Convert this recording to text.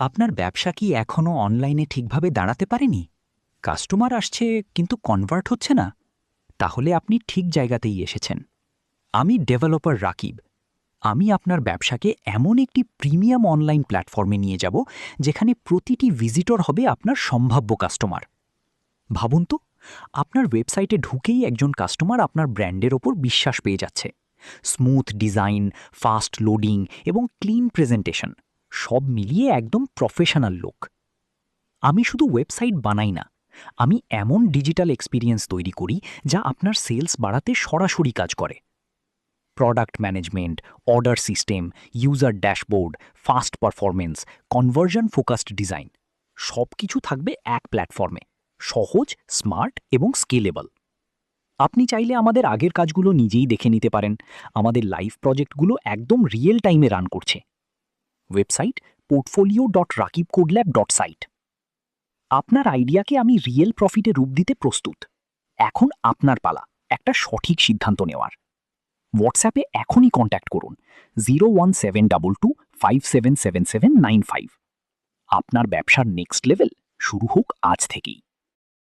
আপনার ব্যবসা কি এখনও অনলাইনে ঠিকভাবে দাঁড়াতে পারেনি? কাস্টমার আসছে কিন্তু কনভার্ট হচ্ছে না? তাহলে আপনি ঠিক জায়গাতেই এসেছেন। আমি ডেভেলপার রাকিব। আমি আপনার ব্যবসাকে এমন একটি প্রিমিয়াম অনলাইন প্ল্যাটফর্মে নিয়ে যাব যেখানে প্রতিটি ভিজিটর হবে আপনার সম্ভাব্য কাস্টমার। ভাবুন তো, আপনার ওয়েবসাইটে ঢুকেই একজন কাস্টমার আপনার ব্র্যান্ডের ওপর বিশ্বাস পেয়ে যাচ্ছে। স্মুথ ডিজাইন, ফাস্ট লোডিং এবং ক্লিন প্রেজেন্টেশন সব মিলিয়ে একদম প্রফেশনাল লুক। আমি শুধু ওয়েবসাইট বানাই না, আমি এমন ডিজিটাল এক্সপিরিয়েন্স তৈরি করি যা আপনার সেলস বাড়াতে সরাসরি কাজ করে। Product management, order system, user dashboard, fast performance, conversion focused design সব কিছু থাকবে এক প্ল্যাটফর্মে, সহজ, স্মার্ট এবং স্কেলেবল। আপনি চাইলে আমাদের আগের কাজগুলো নিজেই দেখে নিতে পারেন। আমাদের লাইভ প্রজেক্টগুলো একদম রিয়েল টাইমে রান করছে। Website portfolio.rakibcodlab.site। আপনার আইডিয়াকে আমি রিয়েল প্রফিটে রূপ দিতে প্রস্তুত। এখন আপনার পালা একটা সঠিক সিদ্ধান্ত নেওয়ার। হোয়াটসঅ্যাপে এখনই কন্ট্যাক্ট করুন 01722 577795। আপনার ব্যবসার নেক্সট লেভেল শুরু হোক আজ থেকেই।